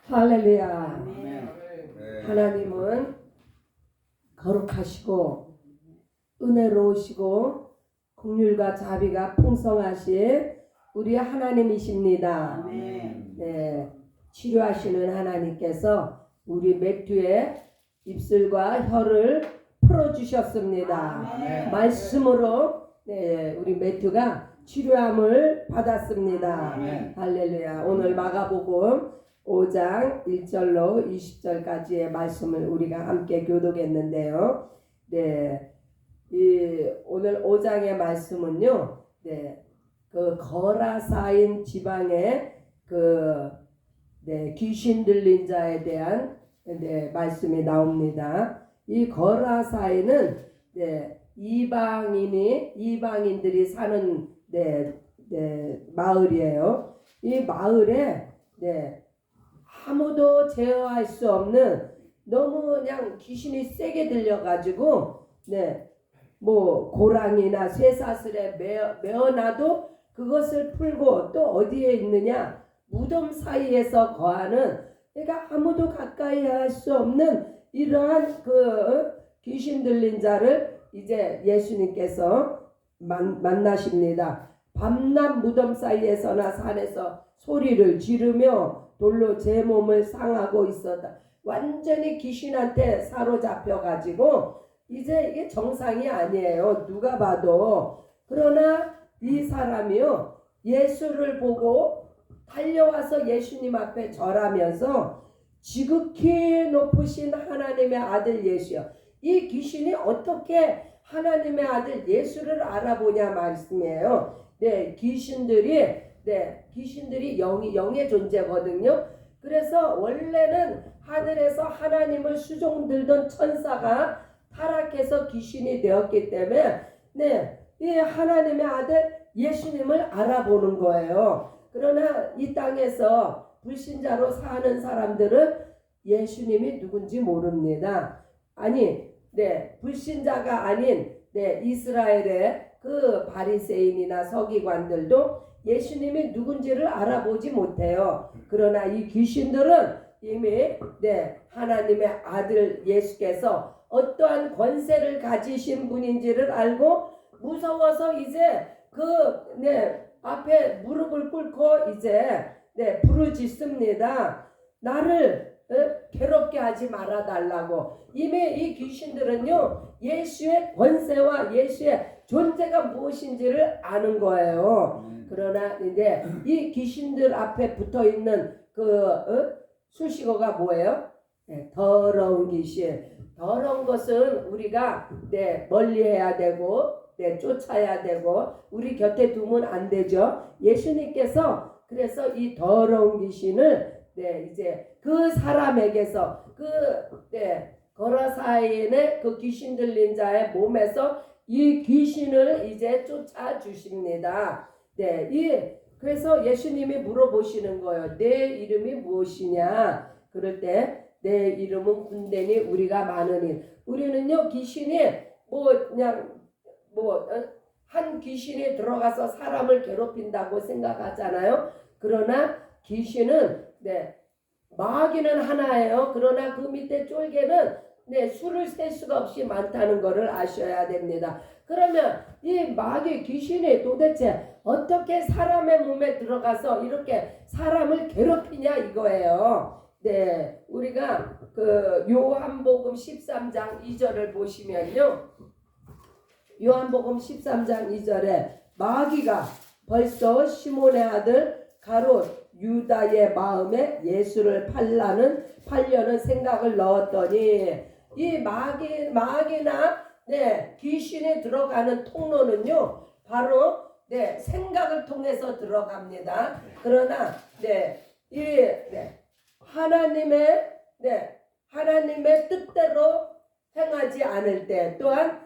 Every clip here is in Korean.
할렐루야. 아멘. 하나님은 거룩하시고 은혜로우시고 긍휼과 자비가 풍성하신 우리 하나님이십니다. 아멘. 네, 치료하시는 하나님께서 우리 매튜의 입술과 혀를 풀어주셨습니다. 아멘. 말씀으로 우리 매튜가 치료함을 받았습니다. 아멘. 할렐루야. 오늘 마가복음 5장 1절로 20절까지의 말씀을 우리가 함께 교독했는데요. 오늘 5장의 말씀은요. 그 거라사인 지방의 귀신 들린 자에 대한 말씀이 나옵니다. 이 거라사인은 이방인들이 사는 마을이에요. 이 마을에 아무도 제어할 수 없는 너무 그냥 귀신이 세게 들려가지고 뭐 고랑이나 쇠사슬에 메어놔도 그것을 풀고 또 어디에 있느냐 무덤 사이에서 거하는 그러니까 아무도 가까이 할 수 없는 이러한 그 귀신 들린 자를 이제 예수님께서 만나십니다. 밤낮 무덤 사이에서나 산에서 소리를 지르며 돌로 제 몸을 상하고 있었다. 완전히 귀신한테 사로잡혀 가지고 이제 이게 정상이 아니에요. 누가 봐도. 그러나 이 사람이요 예수를 보고 달려와서 예수님 앞에 절하면서 지극히 높으신 하나님의 아들 예수여. 이 귀신이 어떻게 하나님의 아들 예수를 알아보냐 말씀이에요. 귀신들이 영의 존재거든요. 그래서 원래는 하늘에서 하나님을 수종들던 천사가 타락해서 귀신이 되었기 때문에 이 하나님의 아들 예수님을 알아보는 거예요. 그러나 이 땅에서 불신자로 사는 사람들은 예수님이 누군지 모릅니다. 아니, 불신자가 아닌 이스라엘의 그 바리새인이나 서기관들도 예수님이 누군지를 알아보지 못해요. 그러나 이 귀신들은 이미 하나님의 아들 예수께서 어떠한 권세를 가지신 분인지를 알고 무서워서 이제 앞에 무릎을 꿇고 이제 부르짖습니다. 나를 괴롭게 하지 말아달라고. 이미 이 귀신들은요 예수의 권세와 예수의 존재가 무엇인지를 아는 거예요. 그러나 이제 이 귀신들 앞에 붙어 있는 수식어가 뭐예요? 더러운 귀신. 더러운 것은 우리가 멀리해야 되고 쫓아야 되고 우리 곁에 두면 안 되죠. 예수님께서 그래서 이 더러운 귀신을 이제 그 사람에게서 거라사인의 그 귀신 들린 자의 몸에서 이 귀신을 이제 쫓아 주십니다. 그래서 예수님이 물어보시는 거예요. 내 이름이 무엇이냐? 그럴 때 내 이름은 군대니 우리가 많으니. 우리는요 귀신이 한 귀신이 들어가서 사람을 괴롭힌다고 생각하잖아요. 그러나 귀신은 마귀는 하나예요. 그러나 그 밑에 쫄개는 수를 셀 수가 없이 많다는 것을 아셔야 됩니다. 그러면 이 마귀 귀신이 도대체 어떻게 사람의 몸에 들어가서 이렇게 사람을 괴롭히냐 이거예요. 우리가 그 요한복음 13장 2절을 보시면요. 요한복음 13장 2절에 마귀가 벌써 시몬의 아들 가롯 유다의 마음에 예수를 팔려는 생각을 넣었더니 이 마귀나 귀신이 들어가는 통로는요 바로 생각을 통해서 들어갑니다. 그러나 하나님의 뜻대로 행하지 않을 때 또한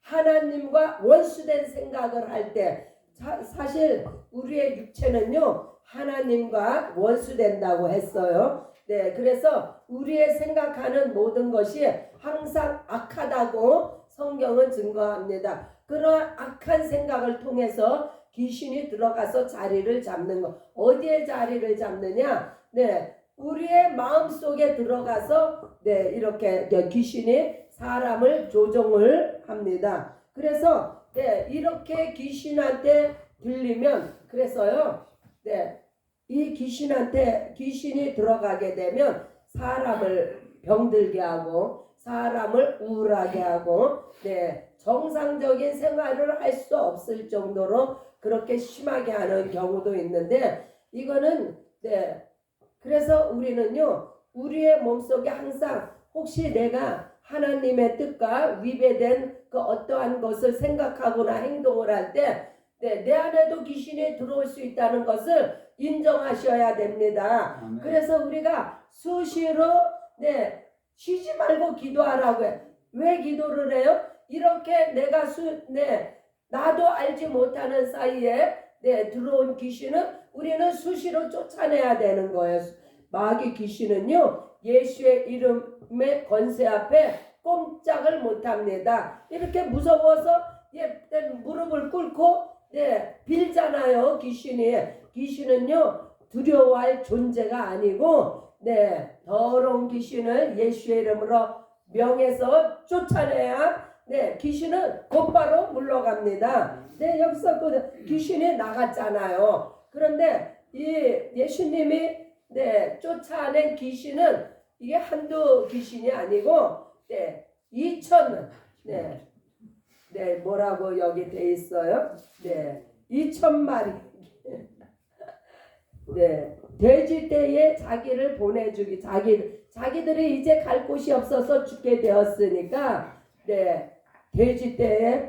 하나님과 원수된 생각을 할 때 사실 우리의 육체는요 하나님과 원수된다고 했어요. 그래서 우리의 생각하는 모든 것이 항상 악하다고 성경은 증거합니다. 그런 악한 생각을 통해서 귀신이 들어가서 자리를 잡는 거. 어디에 자리를 잡느냐? 네, 우리의 마음속에 들어가서 네, 이렇게 귀신이 사람을 조종을 합니다. 그래서 네, 이렇게 귀신한테 들리면 그래서요. 네, 이 귀신이 들어가게 되면 사람을 병들게 하고 사람을 우울하게 하고 네, 정상적인 생활을 할 수 없을 정도로 그렇게 심하게 하는 경우도 있는데 이거는 네, 그래서 우리는요 우리의 몸속에 항상 혹시 내가 하나님의 뜻과 위배된 그 어떠한 것을 생각하거나 행동을 할 때 네, 내 안에도 귀신이 들어올 수 있다는 것을 인정하셔야 됩니다. 아멘. 그래서 우리가 수시로 네, 쉬지 말고 기도하라고 해요. 왜 기도를 해요? 이렇게 내가 나도 알지 못하는 사이에 네, 들어온 귀신은 우리는 수시로 쫓아내야 되는 거예요. 마귀 귀신은요 예수의 이름의 권세 앞에 꼼짝을 못합니다. 이렇게 무서워서 무릎을 꿇고 빌잖아요. 귀신은요 두려워할 존재가 아니고 더러운 귀신을 예수의 이름으로 명해서 쫓아내야 귀신은 곧바로 물러갑니다. 여기서 그 귀신이 나갔잖아요. 그런데 이 예수님이 쫓아낸 귀신은 이게 한두 귀신이 아니고 2,000 뭐라고 여기 돼 있어요? 2,000마리 돼지떼에 자기를 보내주기 자기들이 이제 갈 곳이 없어서 죽게 되었으니까 돼지떼에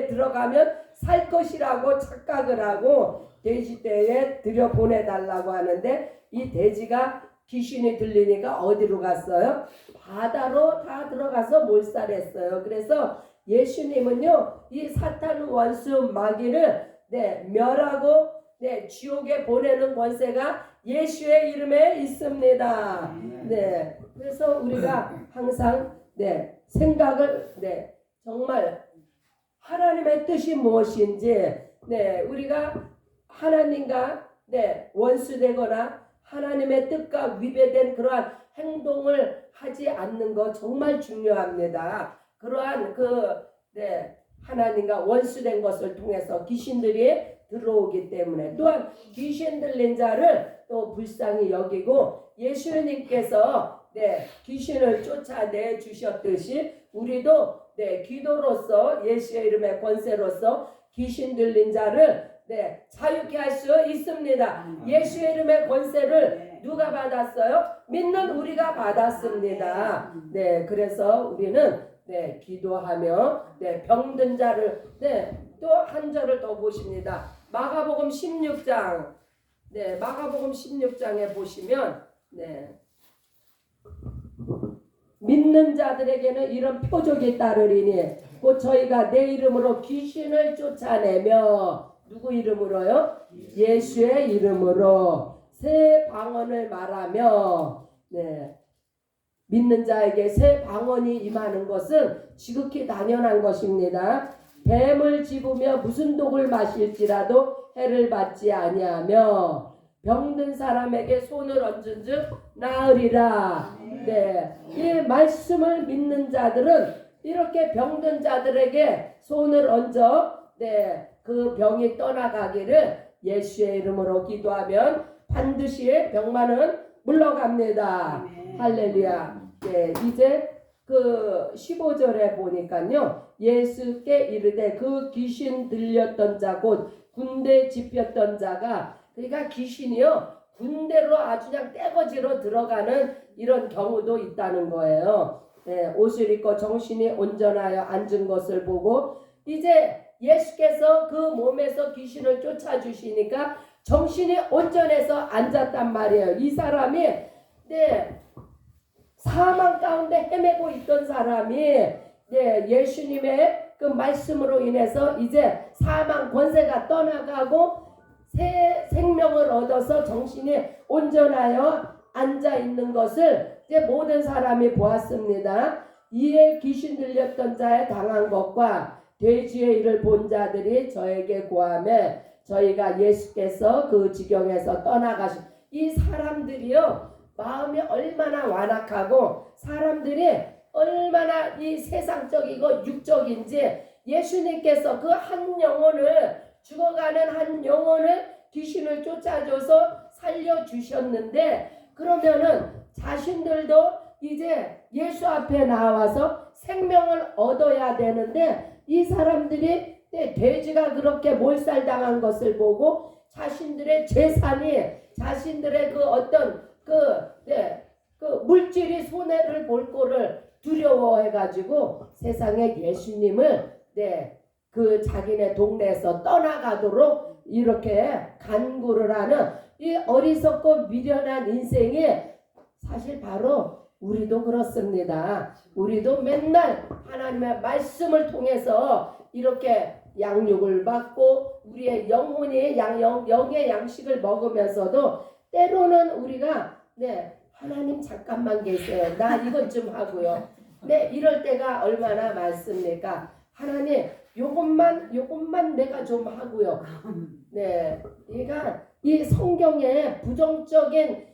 들어가면 살 것이라고 착각을 하고 돼지떼에 들여보내달라고 하는데 이 돼지가 귀신이 들리니까 어디로 갔어요? 바다로 다 들어가서 몰살했어요. 그래서 예수님은요 이 사탄 원수 마귀를 멸하고 지옥에 보내는 권세가 예수의 이름에 있습니다. 그래서 우리가 항상 생각을 정말 하나님의 뜻이 무엇인지 우리가 하나님과 원수되거나 하나님의 뜻과 위배된 그러한 행동을 하지 않는 거 정말 중요합니다. 그러한 하나님과 원수된 것을 통해서 귀신들이 들어오기 때문에 또한 귀신 들린 자를 또 불쌍히 여기고 예수님께서 귀신을 쫓아내 주셨듯이 우리도 기도로서 예수의 이름의 권세로서 귀신 들린 자를 자유케 할 수 있습니다. 예수의 이름의 권세를 누가 받았어요? 믿는 우리가 받았습니다. 그래서 우리는 기도하며 병든 자를 또 한 절을 더 보십니다. 마가복음 16장 마가복음 16장에 보시면 믿는 자들에게는 이런 표적이 따르리니 곧 저희가 내 이름으로 귀신을 쫓아내며 누구 이름으로요? 예수의 이름으로 새 방언을 말하며 믿는 자에게 새 방언이 임하는 것은 지극히 당연한 것입니다. 뱀을 집으며 무슨 독을 마실지라도 해를 받지 아니하며 병든 사람에게 손을 얹은즉 나으리라. 이 말씀을 믿는 자들은 이렇게 병든 자들에게 손을 얹어 그 병이 떠나가기를 예수의 이름으로 기도하면 반드시 병만은 물러갑니다. 할렐루야. 이제 그 15절에 보니까요. 예수께 이르되 그 귀신 들렸던 자 곧 군대 집혔던 자가 그러니까 귀신이요. 군대로 아주 그냥 떼거지로 들어가는 이런 경우도 있다는 거예요. 옷을 입고 정신이 온전하여 앉은 것을 보고 이제 예수께서 그 몸에서 귀신을 쫓아주시니까 정신이 온전해서 앉았단 말이에요. 이 사람이 사망 가운데 헤매고 있던 사람이 예수님의 그 말씀으로 인해서 이제 사망 권세가 떠나가고 새 생명을 얻어서 정신이 온전하여 앉아 있는 것을 이제 모든 사람이 보았습니다. 이에 귀신 들렸던 자의 당한 것과 돼지의 일을 본 자들이 저에게 고하며 저희가 예수께서 그 지경에서 떠나가신 이 사람들이요 마음이 얼마나 완악하고 사람들이 얼마나 이 세상적이고 육적인지 예수님께서 그 한 영혼을 죽어가는 한 영혼을 귀신을 쫓아줘서 살려주셨는데 그러면은 자신들도 이제 예수 앞에 나와서 생명을 얻어야 되는데 이 사람들이 돼지가 그렇게 몰살당한 것을 보고 자신들의 재산이 자신들의 그 어떤 그 물질이 손해를 볼 거를 두려워해가지고 세상에 예수님을 그 자기네 동네에서 떠나가도록 이렇게 간구를 하는 이 어리석고 미련한 인생이 사실 바로 우리도 그렇습니다. 우리도 맨날 하나님의 말씀을 통해서 이렇게 양육을 받고 우리의 영혼이 영의 양식을 먹으면서도 때로는 우리가 하나님 잠깐만 계세요. 나 이것 좀 하고요. 이럴 때가 얼마나 많습니까? 하나님 요것만 내가 좀 하고요. 그러니까 이 성경에 부정적인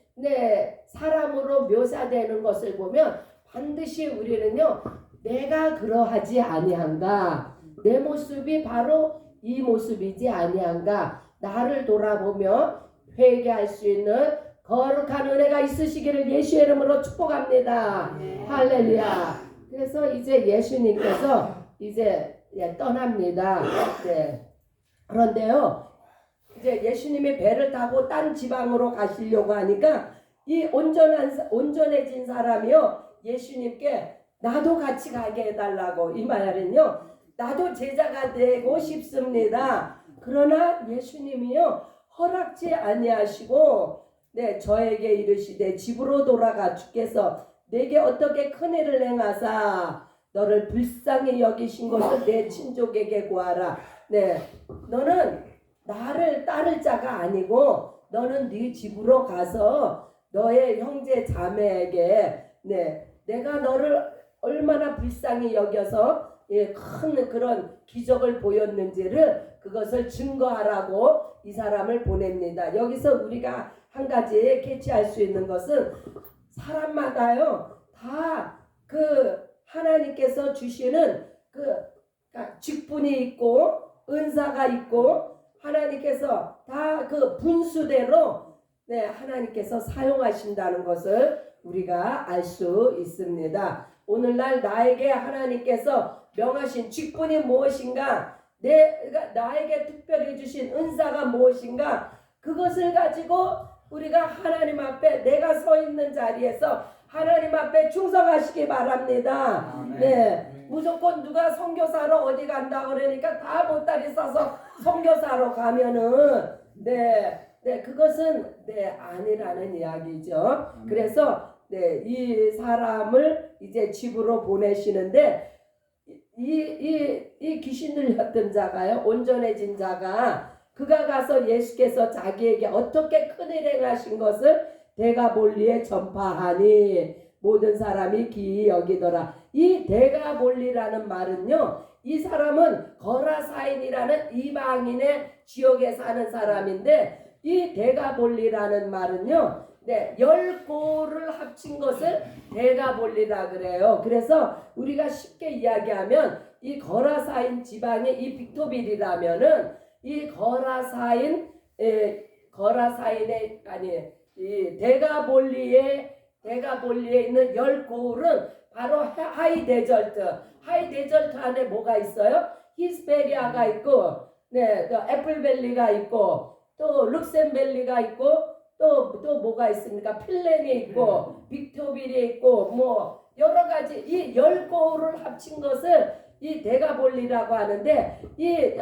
사람으로 묘사되는 것을 보면 반드시 우리는요 내가 그러하지 아니한가 내 모습이 바로 이 모습이지 아니한가 나를 돌아보며 회개할 수 있는 거룩한 은혜가 있으시기를 예수의 이름으로 축복합니다. 할렐루야. 그래서 이제 예수님께서 이제 떠납니다. 그런데요 이제 예수님이 배를 타고 딴 지방으로 가시려고 하니까 이 온전해진 사람이요 예수님께 나도 같이 가게 해달라고 이 말은요 나도 제자가 되고 싶습니다. 그러나 예수님이요 허락지 아니하시고 저에게 이르시되 집으로 돌아가 주께서 내게 어떻게 큰 일을 행하사 너를 불쌍히 여기신 것을 내 친족에게 구하라. 너는 나를 따를 자가 아니고 너는 네 집으로 가서 너의 형제 자매에게 내가 너를 얼마나 불쌍히 여겨서 큰 그런 기적을 보였는지를 그것을 증거하라고 이 사람을 보냅니다. 여기서 우리가 한 가지 캐치할 수 있는 것은 사람마다요 다 그 하나님께서 주시는 그 직분이 있고 은사가 있고 하나님께서 다 그 분수대로 하나님께서 사용하신다는 것을 우리가 알 수 있습니다. 오늘날 나에게 하나님께서 명하신 직분이 무엇인가 나에게 특별히 주신 은사가 무엇인가 그것을 가지고 우리가 하나님 앞에 내가 서 있는 자리에서 하나님 앞에 충성하시기 바랍니다. 무조건 누가 선교사로 어디 간다 그러니까 다 보따리 싸서 선교사로 가면은 그것은 아니라는 이야기죠. 그래서 이 사람을 이제 집으로 보내시는데 이 귀신 들렸던 자가요 온전해진 자가 그가 가서 예수께서 자기에게 어떻게 큰일 행하신 것을 데가볼리에 전파하니 모든 사람이 기이 여기더라. 이 데가볼리라는 말은요 이 사람은 거라사인이라는 이방인의 지역에 사는 사람인데 이 데가볼리라는 말은요 10고를 합친 것을 데가볼리라 그래요. 그래서 우리가 쉽게 이야기하면 이 거라사인 지방의 이 빅토빌이라면은 이 거라사인의 이 데가볼리에 있는 10고을은 바로 하이 데절트 안에 뭐가 있어요? 히스베리아가 있고 또 애플밸리가 있고 또 룩셈밸리가 있고 또 뭐가 있습니까? 필렌이 있고 빅토빌이 있고 뭐 여러 가지 이 10고을을 합친 것을 이 데가볼리라고 하는데 이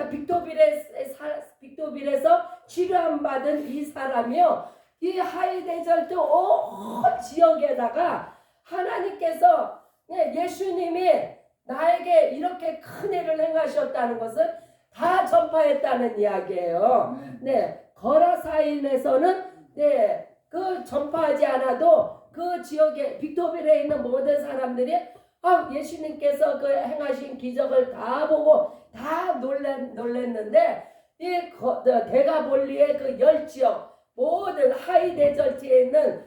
빅토빌에서 치료함 받은 이 사람이요 이 하이 데절트 온 지역에다가 하나님께서 예수님이 나에게 이렇게 큰 일을 행하셨다는 것을 다 전파했다는 이야기예요. 거라사인에서는 그 전파하지 않아도 그 지역에 빅토빌에 있는 모든 사람들이 예수님께서 그 행하신 기적을 다 보고 다 놀랐는데 이 대가볼리의 그 10지역 모든 하이 데절트에 있는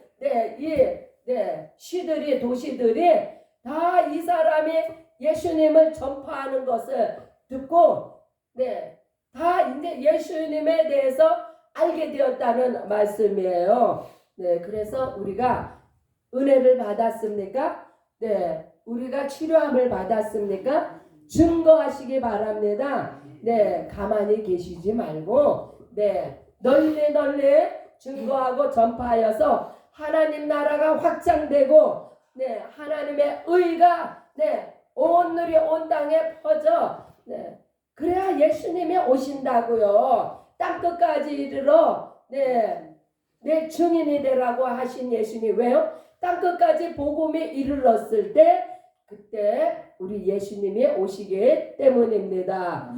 시들이 도시들이 다 이 사람이 예수님을 전파하는 것을 듣고 다 이제 예수님에 대해서 알게 되었다는 말씀이에요. 그래서 우리가 은혜를 받았습니까? 우리가 치료함을 받았습니까? 증거하시기 바랍니다. 가만히 계시지 말고 널리 증거하고 전파하여서 하나님 나라가 확장되고 하나님의 의가 온누리 온 땅에 퍼져 그래야 예수님이 오신다고요. 땅끝까지 이르러 내 증인이 되라고 하신 예수님. 왜요? 땅끝까지 복음이 이르렀을 때 그때 우리 예수님이 오시기 때문입니다.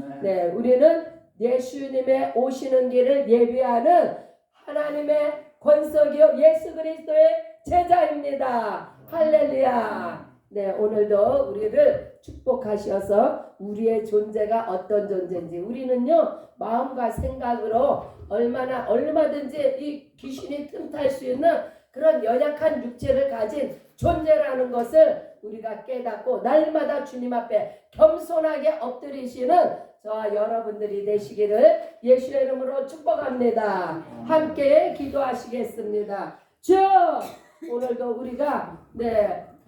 우리는 예수님의 오시는 길을 예비하는 하나님의 권속이요 예수 그리스도의 제자입니다. 할렐루야. 오늘도 우리를 축복하셔서 우리의 존재가 어떤 존재인지 우리는요 마음과 생각으로 얼마든지 이 귀신이 틈탈 수 있는 그런 연약한 육체를 가진 존재라는 것을 우리가 깨닫고 날마다 주님 앞에 겸손하게 엎드리시는 저와 여러분들이 되시기를 예수의 이름으로 축복합니다. 함께 기도하시겠습니다. 주 오늘도 우리가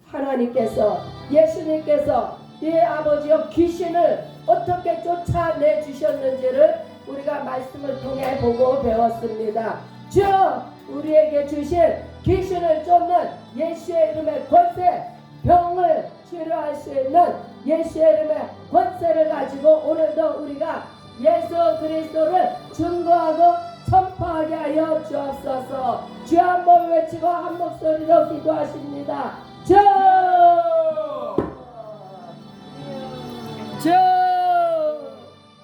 하나님께서 예수님께서 아버지여 귀신을 어떻게 쫓아내 주셨는지를 우리가 말씀을 통해 보고 배웠습니다. 주 우리에게 주신 귀신을 쫓는 예수의 이름의 권세 병을 치료할 수 있는 예수의 이름의 권세를 가지고 오늘도 우리가 예수 그리스도를 증거하고 선포하게 하여 주옵소서. 주 한 번 외치고 한 목소리로 기도하십니다. 주